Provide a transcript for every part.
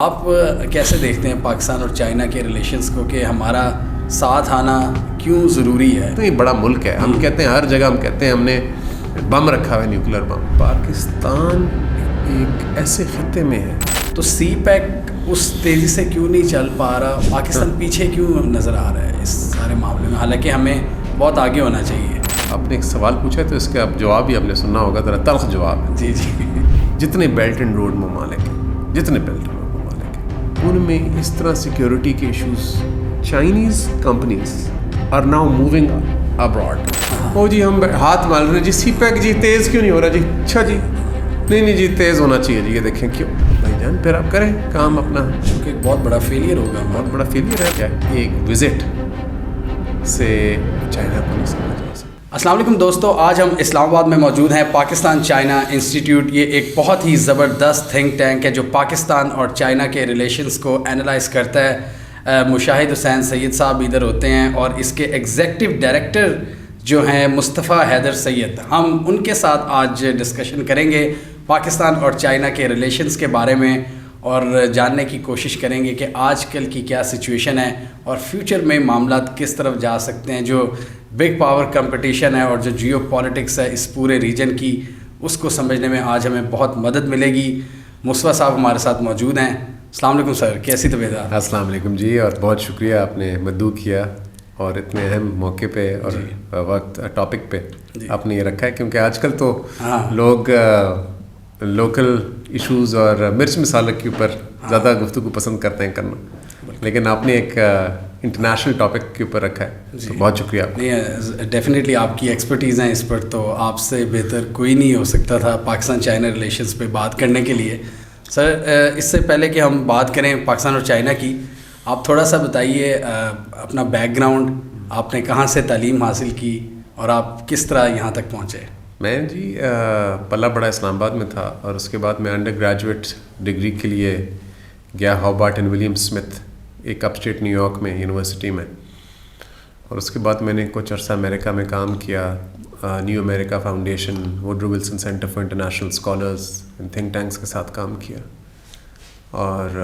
آپ کیسے دیکھتے ہیں پاکستان اور چائنا کے ریلیشنز کو کہ ہمارا ساتھ آنا کیوں ضروری ہے؟ تو یہ بڑا ملک ہے. ہم کہتے ہیں ہر جگہ ہم کہتے ہیں ہم نے بم رکھا ہوا ہے, نیوکلیر بم. پاکستان ایک ایسے خطے میں ہے تو سی پیک اس تیزی سے کیوں نہیں چل پا رہا؟ پاکستان پیچھے کیوں نظر آ رہا ہے اس سارے معاملے میں, حالانکہ ہمیں بہت آگے ہونا چاہیے؟ آپ نے ایک سوال پوچھا ہے تو اس کا اب جواب بھی آپ نے سننا ہوگا, ذرا تلخ جواب ہے. جی جی. جتنے بیلٹ اینڈ روڈ ممالک ہیں, جتنے بیلٹ اینڈ روڈ ممالک ہیں, ان میں اس طرح سیکیورٹی کے issues, Chinese companies are now moving abroad. او جی ہم ہاتھ مال رہے جی, سی پیک جی تیز کیوں نہیں ہو رہا جی, اچھا جی نہیں جی تیز ہونا چاہیے جی, یہ دیکھیں کیوں بھائی جان, پھر آپ کریں کام اپنا, کیونکہ ایک بہت بڑا فیلئر ہوگا, بہت بڑا فیلئر ہے. کیا ایک وزٹ سے چائنا کو نہیں سمجھا جا سکتا. السلام علیکم دوستو, آج ہم اسلام آباد میں موجود ہیں. پاکستان چائنا انسٹیٹیوٹ یہ ایک بہت ہی زبردست تھنک ٹینک ہے جو پاکستان اور چائنا کے ریلیشنز کو انالائز کرتا ہے. مشاہد حسین سید صاحب ادھر ہوتے ہیں اور اس کے ایگزیکٹو ڈائریکٹر جو ہیں مصطفیٰ حیدر سید. ہم ان کے ساتھ آج ڈسکشن کریں گے پاکستان اور چائنا کے ریلیشنز کے بارے میں, اور جاننے کی کوشش کریں گے کہ آج کل کی کیا سچویشن ہے اور فیوچر میں معاملات کس طرف جا سکتے ہیں. جو بگ پاور کمپٹیشن ہے اور جو جیو پالیٹکس ہے اس پورے ریجن کی, اس کو سمجھنے میں آج ہمیں بہت مدد ملے گی. مصطفیٰ صاحب ہمارے ساتھ موجود ہیں. السلام علیکم سر, کیسی طبیعت ہے؟ السلام علیکم جی, اور بہت شکریہ آپ نے مدعو کیا اور اتنے اہم موقع پہ اور وقت ٹاپک پہ آپ نے یہ رکھا ہے, کیونکہ آج کل تو لوگ لوکل ایشوز اور مرچ مسالہ کے اوپر زیادہ گفتگو پسند کرتے ہیں کرنا, لیکن آپ نے ایک انٹرنیشنل ٹاپک کے اوپر رکھا ہے, تو بہت شکریہ آپ. نہیں ڈیفینیٹلی آپ کی ایکسپرٹیز ہیں اس پر, تو آپ سے بہتر کوئی نہیں ہو سکتا تھا پاکستان چائنا ریلیشنز پہ بات کرنے کے لیے. سر اس سے پہلے کہ ہم بات کریں پاکستان اور چائنا کی, آپ تھوڑا سا بتائیے اپنا بیک گراؤنڈ, آپ نے کہاں سے تعلیم حاصل کی اور آپ کس طرح یہاں تک پہنچے؟ میں جی پلہ بڑا اسلام آباد میں تھا, اور اس کے بعد میں انڈر گریجویٹ ڈگری کے لیے گیا ہابارٹ اینڈ ولیم اسمتھ, ایک اپ اسٹیٹ نیو یارک میں یونیورسٹی میں, اور اس کے بعد میں نے کچھ عرصہ امریکہ میں کام کیا. New America foundation, Woodrow Wilson centre for international scholars and think tanks کے ساتھ کام کیا, اور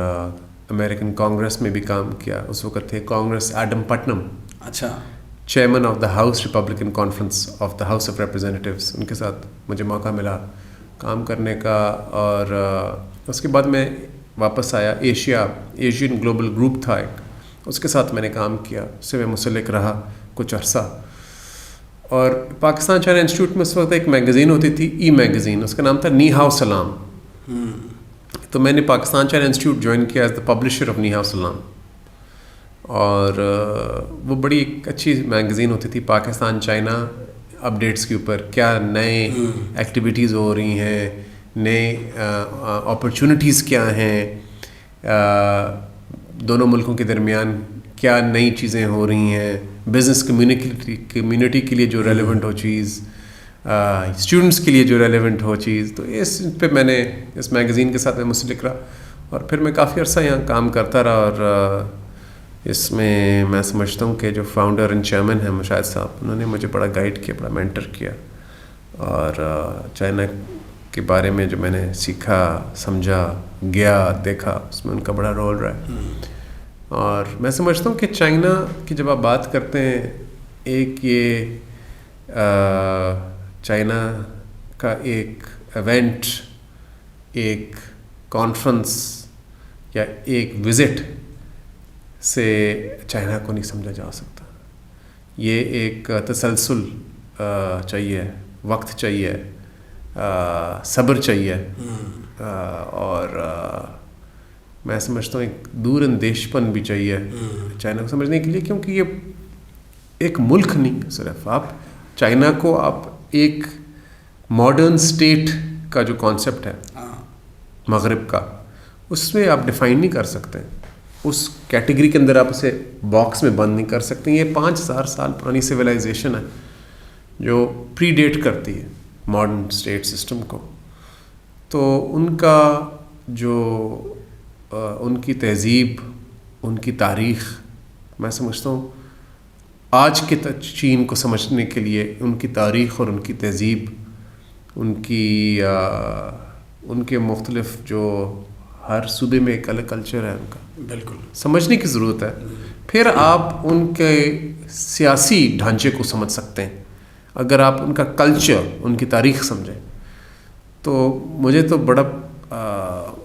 امریکن کانگریس میں بھی کام کیا. اس وقت تھے کانگریس ایڈم پٹنم, اچھا, chairman of the house Republican conference of the house of representatives. ان کے ساتھ مجھے موقع ملا کام کرنے کا, اور اس کے بعد میں واپس آیا. ایشین گلوبل گروپ تھا ایک, اس کے ساتھ میں نے کام کیا, اس سے میں منسلک رہا کچھ عرصہ. اور پاکستان چائنا انسٹیٹیوٹ میں اس وقت ایک میگزین ہوتی تھی, ای میگزین, اس کا نام تھا نی ہاؤ سلام. تو میں نے پاکستان چائنا انسٹیٹیوٹ جوائن کیا ایز دا پبلشر آف نی ہاؤ سلام, اور وہ بڑی ایک اچھی میگزین ہوتی تھی پاکستان چائنا اپڈیٹس کے اوپر, کیا نئے ایکٹیویٹیز ہو رہی ہیں, نئے اپرچونیٹیز کیا ہیں, دونوں ملکوں کے درمیان کیا نئی چیزیں ہو رہی ہیں, بزنس کمیونٹی کے لیے جو ریلیونٹ ہو چیز, اسٹوڈنٹس کے لیے جو ریلیونٹ ہو چیز. تو اس پہ میں نے اس میگزین کے ساتھ میں منسلک رہا, اور پھر میں کافی عرصہ یہاں کام کرتا رہا. اور اس میں میں سمجھتا ہوں کہ جو فاؤنڈر اینڈ چیئرمین ہیں مشاہد صاحب, انہوں نے مجھے بڑا گائیڈ کیا, بڑا مینٹر کیا, اور چائنا کے بارے میں جو میں نے سیکھا, سمجھا, گیا, دیکھا, اس میں ان کا بڑا رول رہا ہے. اور میں سمجھتا ہوں کہ چائنا کی جب آپ بات کرتے ہیں, ایک یہ چائنا کا ایک ایونٹ, ایک کانفرنس یا ایک وزٹ سے چائنا کو نہیں سمجھا جا سکتا. یہ ایک تسلسل چاہیے, وقت چاہیے, صبر چاہیے, اور میں سمجھتا ہوں ایک دور اندیش پن بھی چاہیے چائنا کو سمجھنے کے لیے, کیونکہ یہ ایک ملک نہیں صرف. آپ چائنا کو آپ ایک ماڈرن اسٹیٹ کا جو کانسیپٹ ہے مغرب کا, اس میں آپ ڈیفائن نہیں کر سکتے, اس کیٹیگری کے اندر آپ اسے باکس میں بند نہیں کر سکتے. یہ 5000 سال پرانی سویلائزیشن ہے جو پری ڈیٹ کرتی ہے ماڈرن اسٹیٹ سسٹم کو. تو ان کا جو ان کی تہذیب, ان کی تاریخ, میں سمجھتا ہوں آج کے چین کو سمجھنے کے لیے ان کی تاریخ اور ان کی تہذیب, ان کے مختلف جو ہر صوبے میں ایک الگ کلچر ہے ان کا, بالکل سمجھنے کی ضرورت ہے. پھر آپ ان کے سیاسی ڈھانچے کو سمجھ سکتے ہیں اگر آپ ان کا کلچر, ان کی تاریخ سمجھیں. تو مجھے تو بڑا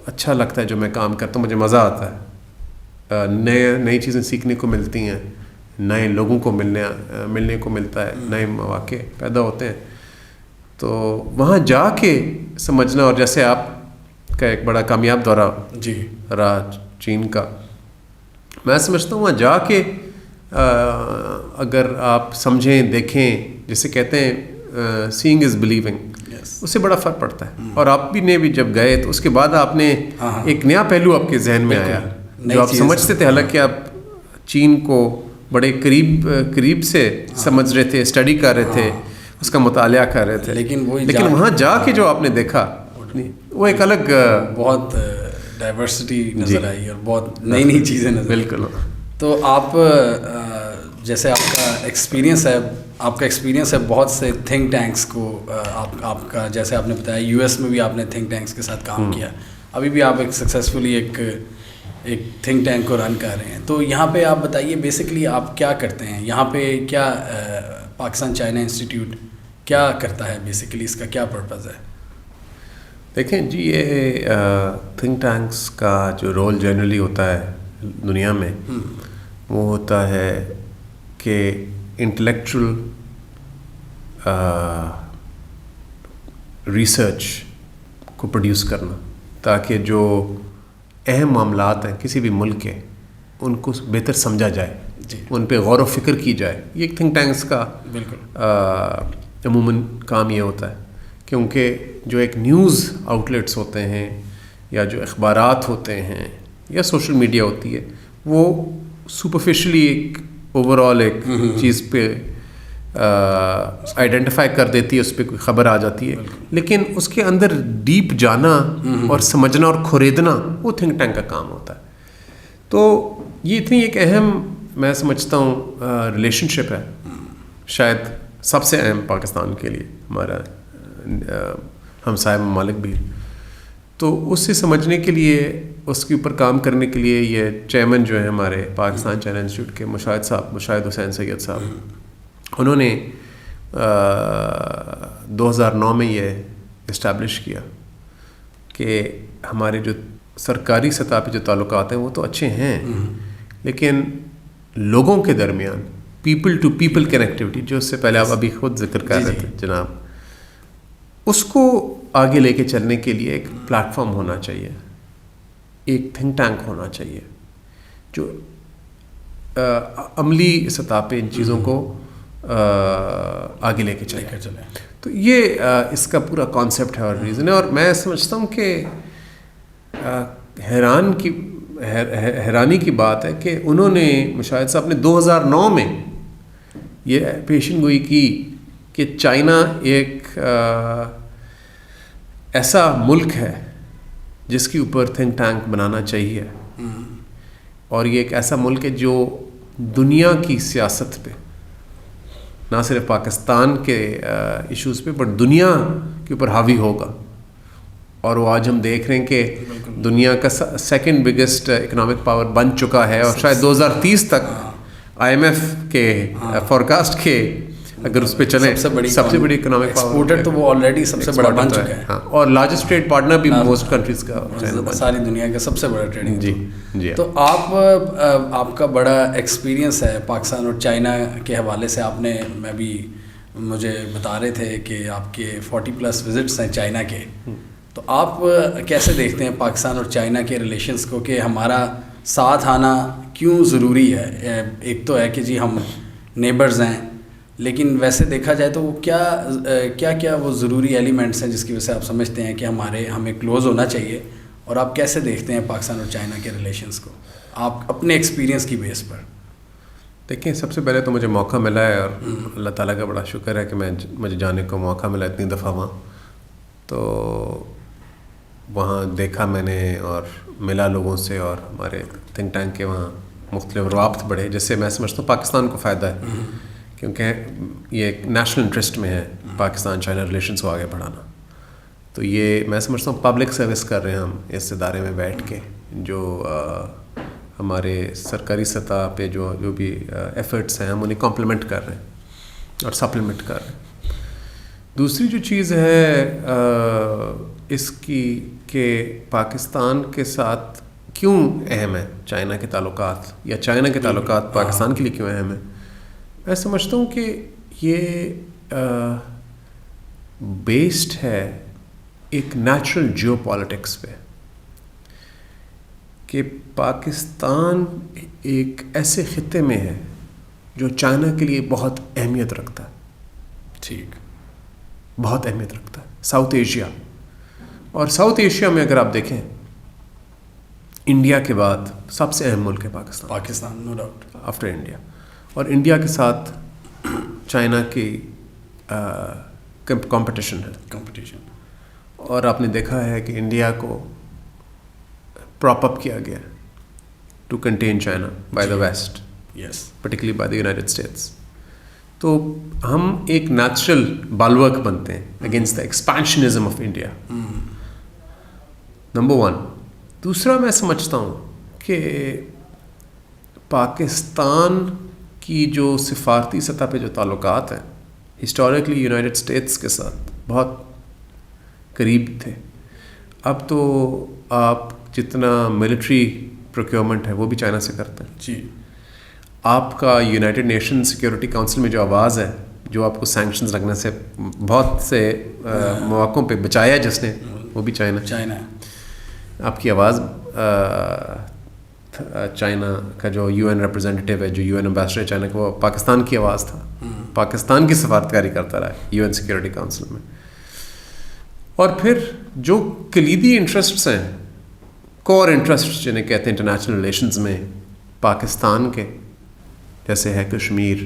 اچھا لگتا ہے جو میں کام کرتا ہوں, مجھے مزہ آتا ہے, نئی چیزیں سیکھنے کو ملتی ہیں, نئے لوگوں کو ملنے کو ملتا ہے, نئے مواقع پیدا ہوتے ہیں. تو وہاں جا کے سمجھنا, اور جیسے آپ کا ایک بڑا کامیاب دورہ جی رہا چین کا, میں سمجھتا ہوں وہاں جا کے اگر آپ سمجھیں, دیکھیں, جسے کہتے ہیں سینگ از بلیونگ, اس سے بڑا فرق پڑتا ہے. اور آپ بھی نے بھی جب گئے تو اس کے بعد آپ نے ایک نیا پہلو آپ کے ذہن میں آیا جو آپ سمجھتے تھے, حالانکہ آپ چین کو بڑے قریب سے سمجھ رہے تھے, اسٹڈی کر رہے تھے, اس کا مطالعہ کر رہے تھے, لیکن وہاں جا کے جو آپ نے دیکھا وہ ایک الگ بہت ڈائیورسٹی نظر آئی اور بہت نئی چیزیں نظر. بالکل. تو آپ جیسے آپ کا ایکسپیرینس ہے بہت سے تھنک ٹینکس کو, آپ کا جیسے آپ نے بتایا یو ایس میں بھی آپ نے تھنک ٹینکس کے ساتھ کام کیا, ابھی بھی آپ ایک سکسیزفلی ایک تھنک ٹینک کو رن کر رہے ہیں. تو یہاں پہ آپ بتائیے بیسکلی آپ کیا کرتے ہیں یہاں پہ, کیا پاکستان چائنا انسٹیٹیوٹ کیا کرتا ہے بیسکلی, اس کا کیا پرپز ہے؟ دیکھیں جی, یہ تھنک ٹینکس کا جو رول جنرلی ہوتا ہے دنیا میں وہ ہوتا ہے کہ انٹلیکچوئل ریسرچ کو پروڈیوس کرنا, تاکہ جو اہم معاملات ہیں کسی بھی ملک کے ان کو بہتر سمجھا جائے, ان پہ غور و فکر کی جائے. یہ ایک تھنک ٹینکس کا عموماً کام یہ ہوتا ہے, کیونکہ جو ایک نیوز آؤٹلیٹس ہوتے ہیں یا جو اخبارات ہوتے ہیں یا سوشل میڈیا ہوتی ہے, وہ سپرفیشلی ایک اوور آل ایک چیز پہ آئیڈینٹیفائی کر دیتی ہے, اس پہ کوئی خبر آ جاتی ہے, لیکن اس کے اندر ڈیپ جانا اور سمجھنا اور کھریدنا وہ تھنک ٹینک کا کام ہوتا ہے. تو یہ اتنی ایک اہم, میں سمجھتا ہوں ریلیشن شپ ہے, شاید سب سے اہم پاکستان کے لیے, ہمارا ہمسائے ممالک بھی. تو اس سے سمجھنے کے لیے, اس کے اوپر کام کرنے کے لیے یہ چیئرمین جو ہیں ہمارے پاکستان چائنا انسٹیٹیوٹ کے مشاہد حسین سید صاحب, انہوں نے 2009 میں یہ اسٹیبلش کیا کہ ہمارے جو سرکاری سطح پہ جو تعلقات ہیں وہ تو اچھے ہیں, لیکن لوگوں کے درمیان پیپل ٹو پیپل کنیکٹیوٹی, جو اس سے پہلے آپ ابھی خود ذکر کر رہے تھے جناب, اس کو آگے لے کے چلنے کے لیے ایک پلیٹ فارم ہونا چاہیے, ایک تھنک ٹینک ہونا چاہیے جو عملی سطح پہ ان چیزوں کو آگے لے کے چلے. تو یہ اس کا پورا کانسیپٹ ہے اور ریزن ہے. اور میں سمجھتا ہوں کہ حیرانی کی بات ہے کہ انہوں نے, مشاہد صاحب نے 2009 میں یہ پیشن گوئی کی کہ چائنا ایک ایسا ملک ہے جس کے اوپر تھنک ٹینک بنانا چاہیے, اور یہ ایک ایسا ملک ہے جو دنیا کی سیاست پہ, نہ صرف پاکستان کے ایشوز پہ, بٹ دنیا کے اوپر حاوی ہوگا. اور وہ آج ہم دیکھ رہے ہیں کہ دنیا کا سیکنڈ بگیسٹ اکنامک پاور بن چکا ہے, اور شاید 2030 تک IMF کے فورکاسٹ کے اگر اس پہ چلیں سب سے بڑی اکنامک ایکسپورٹر تو وہ آلریڈی سب سے بڑا بن چکا ہے, اور لارجسٹ ٹریڈ پارٹنر بھی موسٹ کنٹریز کا, ساری دنیا کا سب سے بڑا ٹریڈنگ. جی. تو آپ کا بڑا ایکسپیرینس ہے پاکستان اور چائنا کے حوالے سے. آپ نے, میں بھی مجھے بتا رہے تھے کہ آپ کے 40+ وزٹس ہیں چائنا کے, تو آپ کیسے دیکھتے ہیں پاکستان اور چائنا کے ریلیشنس کو, کہ ہمارا ساتھ آنا کیوں ضروری ہے؟ ایک تو ہے کہ جی ہم نیبرز ہیں, لیکن ویسے دیکھا جائے تو وہ کیا وہ ضروری ایلیمنٹس ہیں جس کی وجہ سے آپ سمجھتے ہیں کہ ہمیں کلوز ہونا چاہیے؟ اور آپ کیسے دیکھتے ہیں پاکستان اور چائنا کے ریلیشنس کو آپ اپنے ایکسپیرینس کی بیس پر؟ دیکھیں, سب سے پہلے تو مجھے موقع ملا ہے, اور اللہ تعالیٰ کا بڑا شکر ہے کہ مجھے جانے کو موقع ملا اتنی دفعہ وہاں. تو وہاں دیکھا میں نے اور ملا لوگوں سے, اور ہمارے تھنک ٹینک کے وہاں مختلف روابط بڑھے, جس سے میں سمجھتا ہوں پاکستان کو فائدہ ہے, کیونکہ یہ ایک نیشنل انٹرسٹ میں ہے پاکستان چائنا ریلیشنس کو آگے بڑھانا. تو یہ میں سمجھتا ہوں پبلک سروس کر رہے ہیں ہم اس ادارے میں بیٹھ کے, جو ہمارے سرکاری سطح پہ جو بھی ایفرٹس ہیں ہم انہیں کمپلیمنٹ کر رہے ہیں اور سپلیمنٹ کر رہے ہیں. دوسری جو چیز ہے اس کی کہ پاکستان کے ساتھ کیوں اہم ہے چائنا کے تعلقات, یا چائنا کے تعلقات پاکستان کے لیے کیوں اہم ہے, میں سمجھتا ہوں کہ یہ بیسڈ ہے ایک نیچرل جیو پالیٹکس پہ, کہ پاکستان ایک ایسے خطے میں ہے جو چائنا کے لیے بہت اہمیت رکھتا ہے. ٹھیک, بہت اہمیت رکھتا ہے ساؤتھ ایشیا. اور ساؤتھ ایشیا میں اگر آپ دیکھیں انڈیا کے بعد سب سے اہم ملک ہے Pakistan, no doubt, after India. اور انڈیا کے ساتھ چائنا کی کمپٹیشن ہے. اور آپ نے دیکھا ہے کہ انڈیا کو پراپ اپ کیا گیا to contain China by the West, particularly by the United States. تو ہم ایک نیچرل بالورک بنتے ہیں against the expansionism of India, number 1. دوسرا میں سمجھتا ہوں کہ پاکستان کی جو سفارتی سطح پہ جو تعلقات ہیں ہسٹوریکلی یونائٹیڈ اسٹیٹس کے ساتھ بہت قریب تھے. اب تو آپ جتنا ملٹری پروکیورمنٹ ہے وہ بھی چائنا سے کرتے ہیں. جی, آپ کا یونائٹڈ نیشن سیکیورٹی کونسل میں جو آواز ہے, جو آپ کو سینکشنز لگنے سے بہت سے مواقعوں پہ بچایا جس نے, وہ بھی چائنا ہے. آپ کی آواز چائنا کا جو یو این ریپرزینٹیو ہے, جو یو این ایمبیسڈر ہے چائنا کا, وہ پاکستان کی آواز تھا, پاکستان کی سفارتکاری کرتا رہا یو این سیکیورٹی کونسل میں. اور پھر جو کلیدی انٹرسٹس ہیں, کور انٹرسٹ جنہیں کہتے ہیں انٹرنیشنل ریلیشنز میں پاکستان کے, جیسے ہے کشمیر,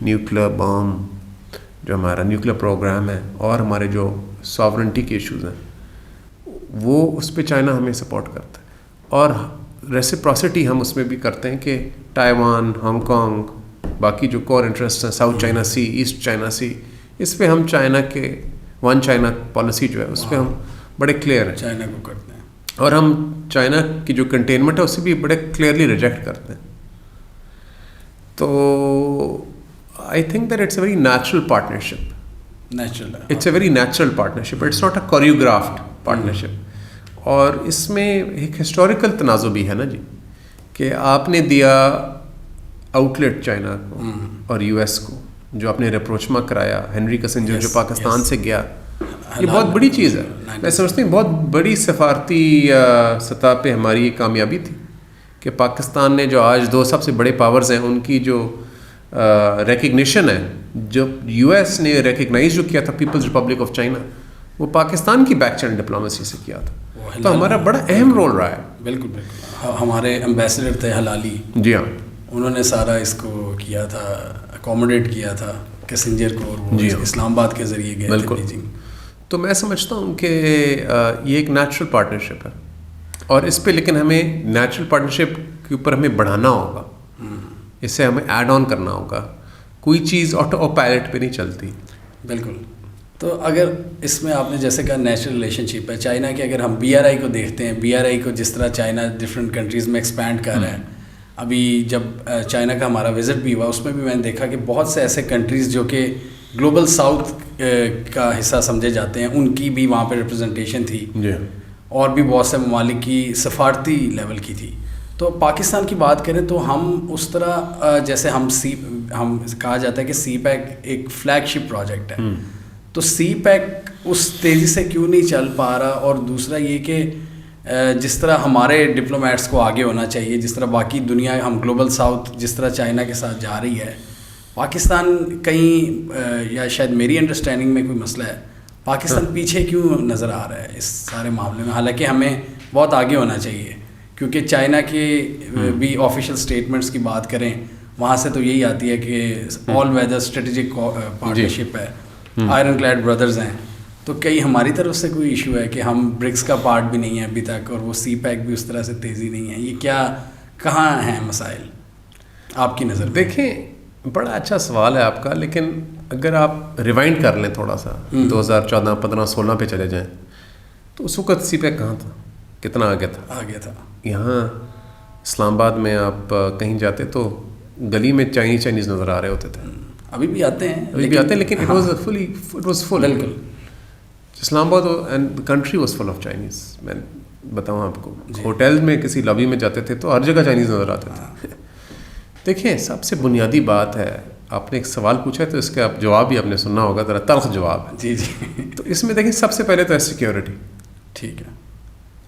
نیوکلیر بام جو ہمارا نیوکلیر پروگرام ہے, اور ہمارے جو ساورنٹی کے ایشوز ہیں, وہ اس پہ چائنا ہمیں سپورٹ کرتا ہے. اور ریسیپروسٹی ہم اس میں بھی کرتے ہیں کہ تائیوان, ہانگ کانگ, باقی جو کور انٹرسٹ ہیں, south China Sea, asset China Sea, اس پہ ہم چائنا کے ون چائنا پالیسی جو ہے اس پہ ہم بڑے کلیئر ہیں, چائنا کو کرتے ہیں. اور ہم چائنا کی جو کنٹینمنٹ ہے اسے بھی بڑے کلیئرلی ریجیکٹ کرتے ہیں. تو I think that it's a very natural partnership. It's a very natural partnership, it's not a choreographed partnership. اور اس میں ایک ہسٹوریکل تنازع بھی ہے نا جی, کہ آپ نے دیا آؤٹ لیٹ چائنا کو اور یو ایس کو, جو آپ نے ریپروچما کرایا ہنری کسنجر جو پاکستان سے گیا, یہ بہت بڑی چیز ہے. میں سمجھتی ہوں بہت بڑی سفارتی سطح پہ ہماری یہ کامیابی تھی کہ پاکستان نے جو آج 2 سب سے بڑے پاورز ہیں ان کی جو ریکگنیشن ہے, جو یو ایس نے ریکگنائز جو کیا تھا پیپلز ریپبلک آف چائنا, وہ پاکستان کی بیک چینل ڈپلومیسی سے کیا تھا. تو ہمارا بڑا اہم رول رہا ہے. بالکل ہمارے ایمبیسڈر تھے حلالی, جی ہاں, انہوں نے سارا اس کو کیا تھا, اکوموڈیٹ کیا تھا کیسنجر کو, اور وہ اسلام آباد کے ذریعے گئے تھے بیجنگ. تو میں سمجھتا ہوں کہ یہ ایک نیچرل پارٹنرشپ ہے, اور اس پہ لیکن ہمیں نیچرل پارٹنرشپ کے اوپر ہمیں بڑھانا ہوگا, اس سے ہمیں ایڈ آن کرنا ہوگا. کوئی چیز آٹو پائلٹ پہ نہیں چلتی. بالکل. تو اگر اس میں آپ نے جیسے کہا نیچرل ریلیشن شپ ہے چائنا کی, اگر ہم بی آر آئی کو دیکھتے ہیں, بی آر آئی کو جس طرح چائنا ڈفرینٹ کنٹریز میں ایکسپینڈ کر رہا ہے, ابھی جب چائنا کا ہمارا وزٹ بھی ہوا اس میں بھی میں نے دیکھا کہ بہت سے ایسے کنٹریز جو کہ گلوبل ساؤتھ کا حصہ سمجھے جاتے ہیں ان کی بھی وہاں پہ ریپرزنٹیشن تھی, اور بھی بہت سے ممالک کی سفارتی لیول کی تھی. تو پاکستان کی بات کریں تو ہم اس طرح جیسے ہم کہا جاتا ہے کہ سی پیک ایک فلیگ شپ پروجیکٹ ہے, تو سی پیک اس تیزی سے کیوں نہیں چل پا رہا. اور دوسرا یہ کہ جس طرح ہمارے ڈپلومیٹس کو آگے ہونا چاہیے, جس طرح باقی دنیا ہم گلوبل ساؤتھ جس طرح چائنا کے ساتھ جا رہی ہے, پاکستان کہیں یا شاید میری انڈرسٹینڈنگ میں کوئی مسئلہ ہے, پاکستان پیچھے کیوں نظر آ رہا ہے اس سارے معاملے میں, حالانکہ ہمیں بہت آگے ہونا چاہیے. کیونکہ چائنا کے بھی آفیشیل سٹیٹمنٹس کی بات کریں وہاں سے تو یہی آتی ہے کہ آل ویدر اسٹریٹجک پارٹنرشپ ہے, آئرن کلیڈ بردرز ہیں. تو کئی ہماری طرف سے کوئی ایشو ہے کہ ہم برکس کا پارٹ بھی نہیں ہے ابھی تک, اور وہ سی پیک بھی اس طرح سے تیزی نہیں ہے, یہ کیا کہاں ہیں مسائل آپ کی نظر؟ دیکھیں بڑا اچھا سوال ہے آپ کا, لیکن اگر آپ ریوائنڈ کر لیں تھوڑا سا 2014, 15, 16 پہ چلے جائیں, تو اس وقت سی پیک کہاں تھا, کتنا آگے تھا؟ آگے تھا. یہاں اسلام آباد میں آپ کہیں جاتے تو گلی میں چائنیز نظر آ رہے ہوتے تھے. ابھی بھی آتے ہیں, لیکن اٹ واز فل. بالکل. Islamabad and country was full of Chinese. میں بتاؤں آپ کو, ہوٹل میں کسی لابی میں جاتے تھے تو ہر جگہ چائنیز نظر آتے تھے. دیکھیں, سب سے بنیادی بات ہے, آپ نے ایک سوال پوچھا ہے تو اس کا جواب بھی آپ نے سننا ہوگا, ذرا تلخ جواب ہے. جی جی. تو اس میں دیکھیں سب سے پہلے تو ہے سیکیورٹی. ٹھیک ہے.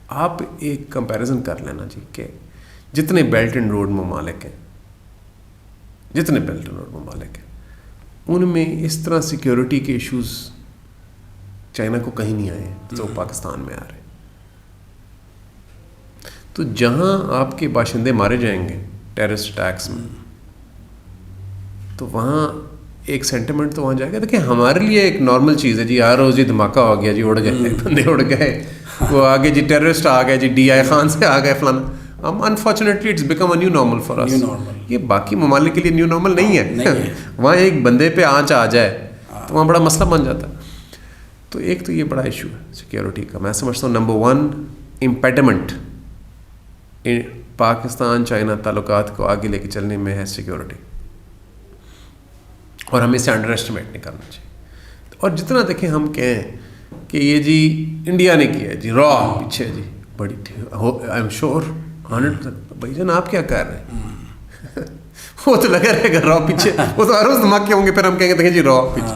آپ ایک کمپیریزن کر لینا جی کہ جتنے بیلٹ اینڈ روڈ ممالک ہیں, ان میں اس طرح سیکیورٹی کے ایشوز چائنا کو کہیں نہیں آئے تو پاکستان میں آ رہے. تو جہاں آپ کے باشندے مارے جائیں گے ٹیررسٹ اٹیکس میں, تو وہاں ایک سینٹیمنٹ تو وہاں جائے گا. دیکھیں ہمارے لیے ایک نارمل چیز ہے جی, ہر روز جی دھماکہ ہو گیا جی, اڑ گئے بندے, اڑ گئے, وہ آگے جی ٹیررسٹ آ گئے جی, ڈی آئی خان سے آ گئے فلانا. Unfortunately it's become a new normal for us. یہ باقی ممالک کے لیے نیو نارمل نہیں ہے. وہاں ایک بندے پہ آنچ آ جائے تو وہاں بڑا مسئلہ بن جاتا ہے. تو ایک تو یہ بڑا ایشو ہے سیکیورٹی کا. میں سمجھتا ہوں نمبر 1 امپیڈمنٹ پاکستان چائنا تعلقات کو آگے لے کے چلنے میں ہے سیکیورٹی, اور ہمیں اسے انڈر ایسٹیمیٹ نہیں کرنا چاہیے. اور جتنا دیکھیں ہم کہیں کہ یہ جی انڈیا نے کیا ہے جی, را پیچھے جی بڑی, آئی ایم شیور 100%. بھائی جان آپ کیا کر رہے ہیں؟ وہ تو لگا رہے گا را پیچھے, وہ تو ہر روز دھماکے ہوں گے, پھر ہم کہیں گے دیکھیں جی را پیچھے.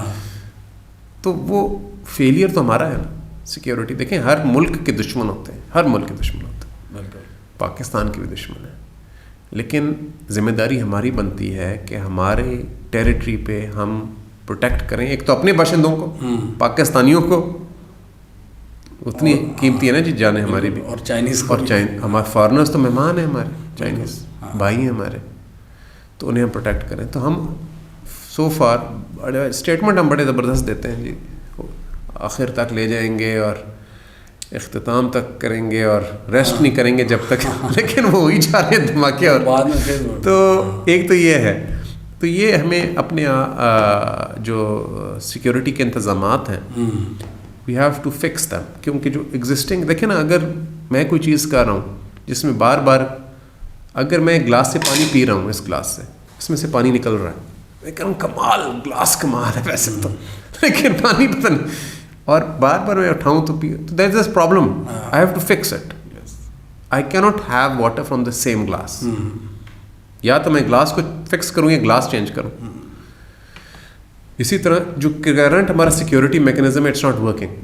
تو وہ فیلئر تو ہمارا ہے نا سیکیورٹی. دیکھیں ہر ملک کے دشمن ہوتے ہیں, ہر ملک کے دشمن ہوتے ہیں, بالکل پاکستان کے بھی دشمن ہیں, لیکن ذمہ داری ہماری بنتی ہے کہ ہمارے ٹیریٹری پہ ہم پروٹیکٹ کریں. ایک تو اپنے باشندوں کو, پاکستانیوں کو, اتنی قیمتی ہے نا جی جانیں ہماری بھی, اور چائنیز ہمارے فارنرز تو مہمان ہیں ہمارے, چائنیز بھائی ہیں ہمارے, تو انہیں ہم پروٹیکٹ کریں. تو ہم سو فار اسٹیٹمنٹ ہم بڑے زبردست دیتے ہیں جی, آخر تک لے جائیں گے اور اختتام تک کریں گے اور ریسٹ نہیں کریں گے جب تک, لیکن وہ وہی چاہ رہے ہیں دھماکے. اور تو ایک تو یہ ہے, تو یہ ہمیں اپنے جو سیکیورٹی کے انتظامات ہیں we have to fix them. کیونکہ جو ایگزسٹنگ دیکھیں نا, اگر میں کوئی چیز کر رہا ہوں جس میں بار بار, اگر میں گلاس سے پانی پی رہا ہوں, اس گلاس سے اس میں سے پانی نکل رہا ہے, میں کہہ رہا ہوں کمال, گلاس کمال ہے ویسے تو, لیکن پانی پتہ نہیں, اور بار بار میں اٹھاؤں تو پی, تو that is a problem. I have to fix it. I کی not have water from the same glass. یا تو میں گلاس کو فکس کروں یا گلاس چینج کروں. اسی طرح جو کرنٹ ہمارا سیکیورٹی میکینزم ہے, اٹس ناٹ ورکنگ.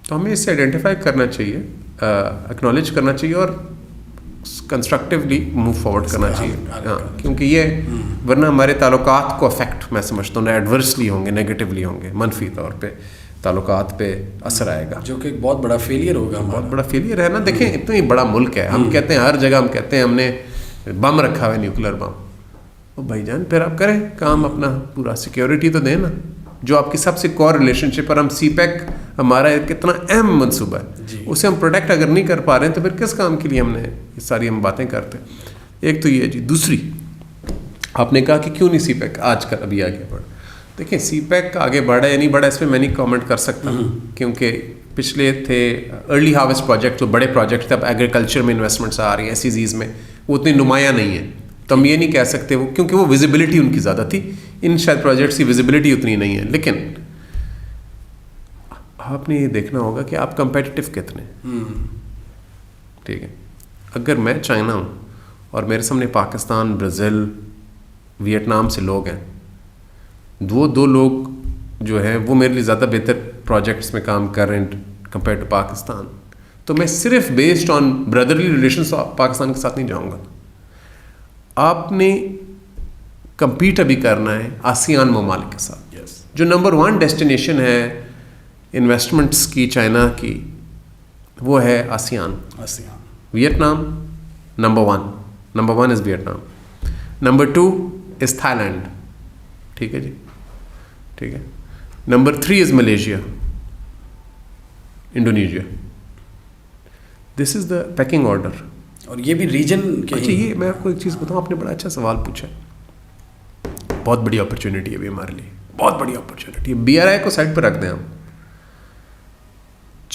تو ہمیں اس سے آئیڈینٹیفائی کرنا چاہیے, اکنالج کرنا چاہیے, اور کنسٹرکٹیولی موو فارورڈ کرنا چاہیے. ہاں, کیونکہ یہ ورنہ ہمارے تعلقات کو افیکٹ میں سمجھتا ہوں ایڈورسلی ہوں گے, نیگیٹیولی ہوں گے, منفی طور پہ تعلقات پہ اثر آئے گا, جو کہ ایک بہت بڑا فیلئر ہوگا. بہت بڑا فیلئر ہے نا. دیکھیں اتنا ہی بڑا ملک ہے, ہم کہتے ہیں ہر جگہ, ہم کہتے ہیں ہم نے بم رکھا ہوا ہے, نیوکلر بم. او بھائی جان پھر آپ کریں کام اپنا پورا, سیکیورٹی تو دیں نا, جو آپ کی سب سے کور ریلیشن شپ. اور ہم سی پیک ہمارا کتنا اہم منصوبہ ہے, اسے ہم پروٹیکٹ اگر نہیں کر پا رہے ہیں تو پھر کس کام کے لیے ہم نے یہ ساری ہم باتیں کرتے ہیں. ایک تو یہ جی. دوسری آپ نے کہا کہ کیوں نہیں سی پیک آج کل ابھی آگے بڑھ. دیکھیں سی پیک آگے بڑھا یا نہیں بڑھا اس پہ میں نہیں کامنٹ کر سکتا, کیونکہ پچھلے تھے ارلی ہارویسٹ پروجیکٹ, جو بڑے پروجیکٹ تھے, اب ایگریکلچر میں انویسٹمنٹس آ رہی ہیں, ایسی چیز میں وہ اتنی نمایاں نہیں ہے. تو ہم یہ نہیں کہہ سکتے وہ, کیونکہ وہ ویزیبلٹی ان کی زیادہ تھی. ان شاید پروجیکٹس کی ویزیبلٹی اتنی نہیں ہے. لیکن آپ نے یہ دیکھنا ہوگا کہ آپ کمپیٹیٹو کتنے, ٹھیک ہے. اگر میں چائنا ہوں اور میرے سامنے پاکستان, برازیل, ویتنام سے لوگ ہیں, دو لوگ جو ہیں وہ میرے لیے زیادہ بہتر پروجیکٹس میں کام کر رہے ہیں کمپیئر ٹو پاکستان, تو میں صرف بیسڈ آن بردرلی ریلیشنس پاکستان کے ساتھ نہیں جاؤں گا. آپ نے کمپیٹ ابھی کرنا ہے آسیان ممالک کے ساتھ. جو نمبر 1 ڈیسٹینیشن ہے انویسٹمنٹس کی چائنا کی, وہ ہے آسیان. ویتنام نمبر 1 از ویتنام, نمبر 2 از تھائی لینڈ, ٹھیک ہے جی, ٹھیک ہے. نمبر 3 از ملیشیا, انڈونیشیا. دس از دا پیکنگ آرڈر. اور یہ بھی ریجن کے. اچھا, یہ میں آپ کو ایک چیز بتاؤں, آپ نے بڑا اچھا سوال پوچھا. بہت بڑی اپرچونیٹی ہے ابھی ہمارے لیے, بہت بڑی اپرچونیٹی ہے. BRI کو سائڈ پہ رکھ دیں ہم.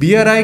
BRI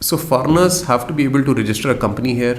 So foreigners have to be able to register a company here.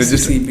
SCB,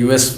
US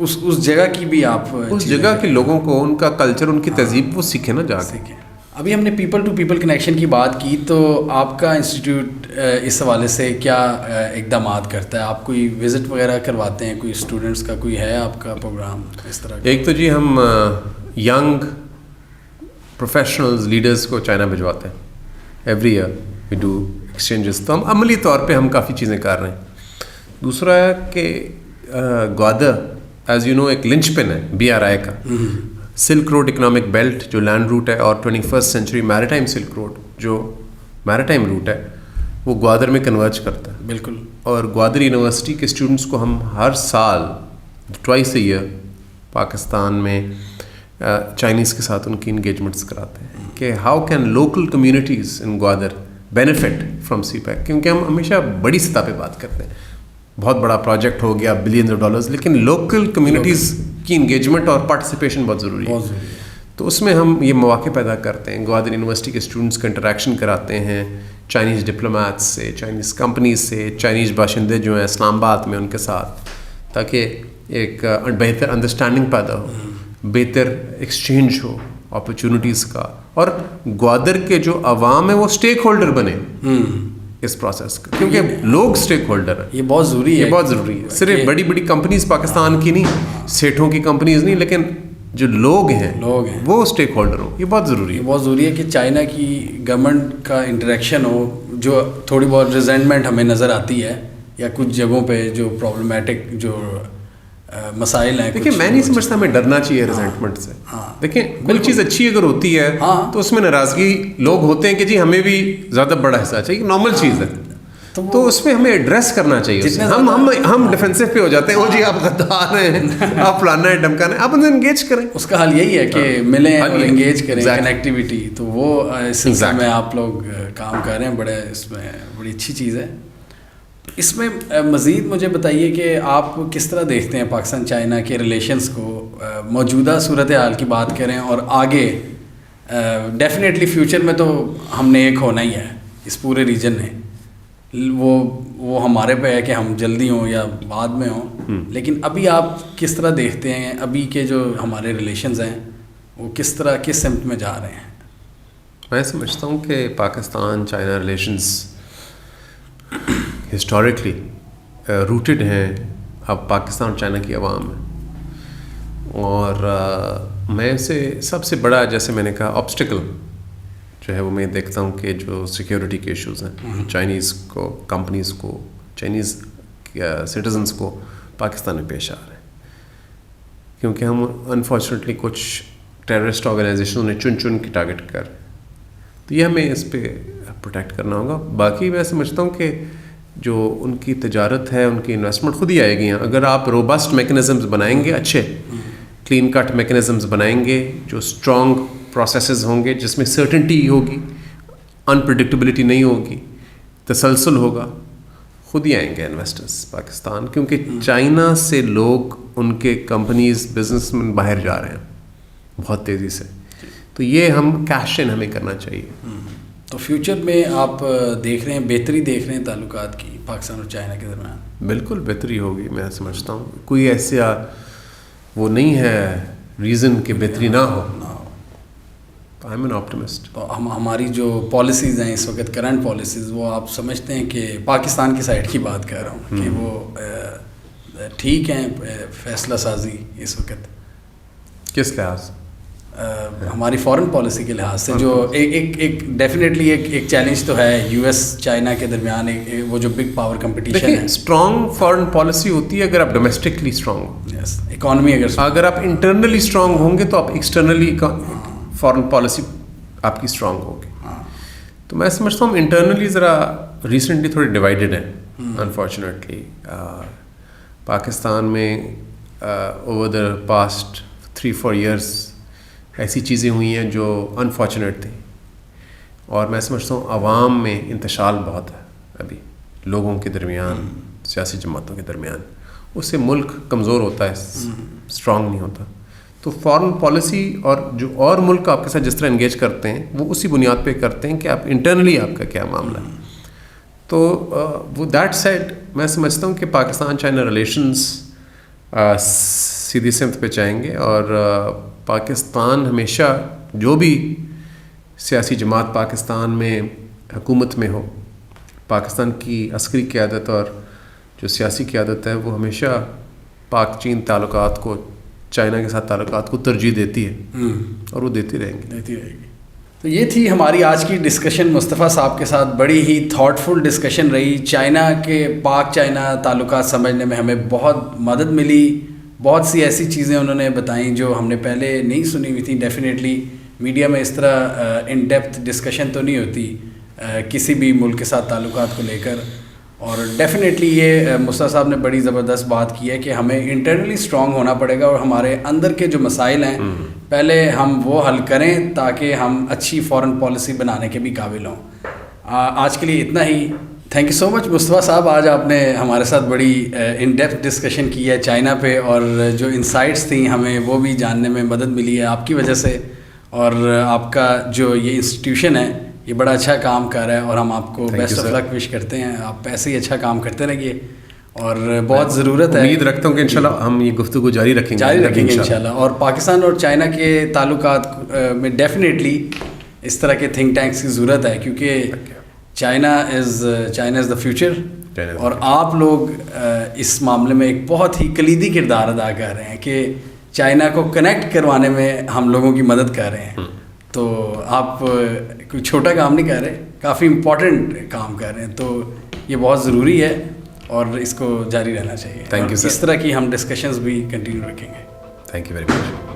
اس جگہ کی بھی آپ اس جگہ کے لوگوں کو ان کا کلچر ان کی تہذیب وہ سیکھیں نا جا کے. ابھی ہم نے پیپل ٹو پیپل کنیکشن کی بات کی, تو آپ کا انسٹیٹیوٹ اس حوالے سے کیا اقدامات کرتا ہے؟ آپ کوئی وزٹ وغیرہ کرواتے ہیں؟ کوئی اسٹوڈنٹس کا کوئی ہے آپ کا پروگرام اس طرح کا؟ ایک تو جی ہم ینگ پروفیشنلز لیڈرز کو چائنا بھجواتے ہیں every year we do exchanges. تو ہم عملی طور پہ ہم کافی چیزیں کر رہے ہیں. دوسرا ہے کہ گوادر ایز یو نو ایک لنچ پن ہے BRI کا, سلک روڈ اکنامک بیلٹ جو لینڈ روٹ ہے, اور 21st century maritime silk road جو میریٹائم روٹ ہے وہ گوادر میں کنورج کرتا ہے. بالکل. اور گوادر یونیورسٹی کے اسٹوڈنٹس کو ہم ہر سال ٹوائس اے ایئر پاکستان میں چائنیز کے ساتھ ان کی انگیجمنٹس کراتے ہیں کہ how can local communities in Gwadar benefit from CPEC. کیونکہ ہم ہمیشہ بڑی سطح پہ بات کرتے ہیں, بہت بڑا پروجیکٹ ہو گیا بلینز آف ڈالرز, لیکن لوکل کمیونٹیز کی انگیجمنٹ اور پارٹیسپیشن بہت ضروری ہے. تو اس میں ہم یہ مواقع پیدا کرتے ہیں, گوادر یونیورسٹی کے اسٹوڈنٹس کا انٹریکشن کراتے ہیں چائنیز ڈپلومیٹس سے, چائنیز کمپنیز سے, چائنیز باشندے جو ہیں اسلام آباد میں ان کے ساتھ, تاکہ ایک بہتر انڈرسٹینڈنگ پیدا ہو, بہتر ایکسچینج ہو اپرچونیٹیز کا, اور گوادر کے جو عوام ہے وہ اسٹیک ہولڈر بنے اس پروسیس کا, کیونکہ لوگ اسٹیک ہولڈر ہیں. یہ بہت ضروری ہے, یہ بہت ضروری ہے. صرف بڑی بڑی کمپنیز پاکستان کی نہیں, سیٹھوں کی کمپنیز نہیں, لیکن جو لوگ ہیں وہ اسٹیک ہولڈر ہو. یہ بہت ضروری ہے. بہت ضروری ہے کہ چائنا کی گورنمنٹ کا انٹریکشن ہو. جو تھوڑی بہت ریزنٹمنٹ ہمیں نظر آتی ہے یا کچھ جگہوں پہ جو پرابلمٹک جو مسائل ہیں, دیکھیں میں نہیں سمجھتا ہمیں ڈرنا چاہیے ریزنٹمنٹ سے. دیکھیں کوئی چیز اچھی اگر ہوتی ہے تو اس میں ناراضگی لوگ ہوتے ہیں کہ جی ہمیں بھی زیادہ بڑا حصہ چاہیے, نارمل چیز ہے, تو اس میں ہمیں ایڈریس کرنا چاہیے. ہم ڈیفینسو پہ ہو جاتے ہیں, وہ جی آپ غدار ہیں, آپ فلانا ہے ڈمکانا ہے, آپ ان سے انگیج کریں. اس کا حل یہی ہے کہ ملیں اور انگیج کریں, کنیکٹیویٹی. تو وہ اس سلسلے میں آپ لوگ کام کر رہے ہیں, بڑے اس میں بڑی اچھی چیز ہے. اس میں مزید مجھے بتائیے کہ آپ کس طرح دیکھتے ہیں پاکستان چائنا کے ریلیشنز کو, موجودہ صورتحال کی بات کریں اور آگے ڈیفینیٹلی فیوچر میں تو ہم نے ایک ہونا ہی ہے اس پورے ریجن میں. وہ ہمارے پہ ہے کہ ہم جلدی ہوں یا بعد میں ہوں, لیکن ابھی آپ کس طرح دیکھتے ہیں ابھی کے جو ہمارے ریلیشنز ہیں وہ کس طرح کس سمت میں جا رہے ہیں؟ میں سمجھتا ہوں کہ Pakistan China relations historically rooted ہیں اب پاکستان اور چائنا کی عوام میں, اور میں سے سب سے بڑا, جیسے میں نے کہا, آبسٹیکل جو ہے وہ میں دیکھتا ہوں کہ جو سیکیورٹی کے ایشوز ہیں چائنیز کو, کمپنیز کو, چائنیز سٹیزنس کو پاکستان میں پیش آ رہے ہیں. کیونکہ ہم انفارچونیٹلی کچھ ٹیررسٹ آرگنائزیشنوں نے چن کے ٹارگٹ کر, تو یہ ہمیں اس پہ پروٹیکٹ کرنا ہوگا. باقی میں سمجھتا ہوں کہ جو ان کی تجارت ہے, ان کی انویسٹمنٹ خود ہی آئے گی. اگر آپ روبسٹ میکنزمز بنائیں گے, اچھے کلین کٹ میکنزمز بنائیں گے, جو اسٹرانگ پروسیسز ہوں گے جس میں سرٹنٹی ہوگی, انپریڈکٹیبلٹی نہیں ہوگی, تسلسل ہوگا, خود ہی آئیں گے انویسٹرز پاکستان. کیونکہ چائنا سے لوگ, ان کے کمپنیز, بزنس مین باہر جا رہے ہیں بہت تیزی سے, تو یہ ہم کیش ان ہمیں کرنا چاہیے. تو فیوچر میں آپ دیکھ رہے ہیں, بہتری دیکھ رہے ہیں تعلقات کی پاکستان اور چائنا کے درمیان؟ بالکل بہتری ہوگی, میں سمجھتا ہوں. کوئی ایسا وہ نہیں ہے ریزن کہ بہتری نہ ہو. I am an optimist. تو ہماری جو پالیسیز ہیں اس وقت, کرنٹ پالیسیز, وہ آپ سمجھتے ہیں کہ پاکستان کی سائڈ کی بات کر رہا ہوں, کہ وہ ٹھیک ہیں فیصلہ سازی اس وقت؟ کس لحاظ؟ ہماری فارن پالیسی کے لحاظ سے جو ایک ڈیفینیٹلی ایک چیلنج تو ہے US چائنا کے درمیان, وہ جو بگ پاور کمپٹیشن ہے. اسٹرانگ فارن پالیسی ہوتی ہے اگر آپ ڈومیسٹکلی اسٹرانگ ہو. اکانومی اگر آپ انٹرنلی اسٹرانگ ہوں گے تو آپ ایکسٹرنلی فارن پالیسی آپ کی اسٹرانگ ہوگی. تو میں سمجھتا ہوں انٹرنلی ذرا ریسنٹلی تھوڑے ڈیوائڈیڈ ہیں انفارچونیٹلی. پاکستان میں اوور دا پاسٹ 3-4 ایئرس ایسی چیزیں ہوئی ہیں جو انفارچونیٹ تھیں, اور میں سمجھتا ہوں عوام میں انتشال بہت ہے ابھی لوگوں کے درمیان, سیاسی جماعتوں کے درمیان. اس سے ملک کمزور ہوتا ہے, اسٹرانگ نہیں ہوتا. تو فارن پالیسی اور جو اور ملک آپ کے ساتھ جس طرح انگیج کرتے ہیں وہ اسی بنیاد پہ کرتے ہیں کہ آپ انٹرنلی آپ کا کیا معاملہ ہے. تو وہ دیٹ سیڈ میں سمجھتا ہوں کہ پاکستان چائنا ریلیشنز سیدھی سمت پہ جائیں گے. اور پاکستان ہمیشہ جو بھی سیاسی جماعت پاکستان میں حکومت میں ہو, پاکستان کی عسکری قیادت اور جو سیاسی قیادت ہے وہ ہمیشہ پاک چین تعلقات کو, چائنا کے ساتھ تعلقات کو ترجیح دیتی ہے اور وہ دیتی رہے گی. تو یہ تھی ہماری آج کی ڈسکشن مصطفیٰ صاحب کے ساتھ. بڑی ہی تھاٹ فل ڈسکشن رہی. چائنا کے پاک چائنا تعلقات سمجھنے میں ہمیں بہت مدد ملی. بہت سی ایسی چیزیں انہوں نے بتائیں جو ہم نے پہلے نہیں سنی ہوئی تھیں. ڈیفینیٹلی میڈیا میں اس طرح ان ڈیپتھ ڈسکشن تو نہیں ہوتی کسی بھی ملک کے ساتھ تعلقات کو لے کر. اور ڈیفینیٹلی یہ مصطفیٰ صاحب نے بڑی زبردست بات کی ہے کہ ہمیں انٹرنلی اسٹرانگ ہونا پڑے گا اور ہمارے اندر کے جو مسائل ہیں پہلے ہم وہ حل کریں تاکہ ہم اچھی فارن پالیسی بنانے کے بھی قابل ہوں. آج کے لیے اتنا ہی. تھینک یو سو مچ مصطفیٰ صاحب. آج آپ نے ہمارے ساتھ بڑی ان ڈیپتھ ڈسکشن کی ہے چائنا پہ, اور جو انسائٹس تھیں ہمیں وہ بھی جاننے میں مدد ملی ہے آپ کی وجہ سے. اور آپ کا جو یہ انسٹیٹیوشن ہے یہ بڑا اچھا کام کر رہا ہے اور ہم آپ کو بیسٹ آف لک وش کرتے ہیں. آپ ایسے ہی اچھا کام کرتے رہیے اور بہت ضرورت ہے. امید رکھتا ہوں کہ انشاءاللہ ہم یہ گفتگو جاری رکھیں گے انشاءاللہ. اور پاکستان اور چائنا کے تعلقات میں ڈیفینیٹلی اس طرح کے تھنک ٹینکس کی ضرورت ہے کیونکہ چائنا از دا فیوچر. اور آپ لوگ اس معاملے میں ایک بہت ہی کلیدی کردار ادا کر رہے ہیں کہ چائنا کو کنیکٹ کروانے میں ہم لوگوں کی مدد کر رہے ہیں. تو آپ کوئی چھوٹا کام نہیں کر رہے, کافی امپورٹنٹ کام کر رہے ہیں. تو یہ بہت ضروری ہے اور اس کو جاری رہنا چاہیے. Thank you sir. اس طرح کی ہم ڈسکشنز بھی کنٹینیو رکھیں گے. Thank you very much.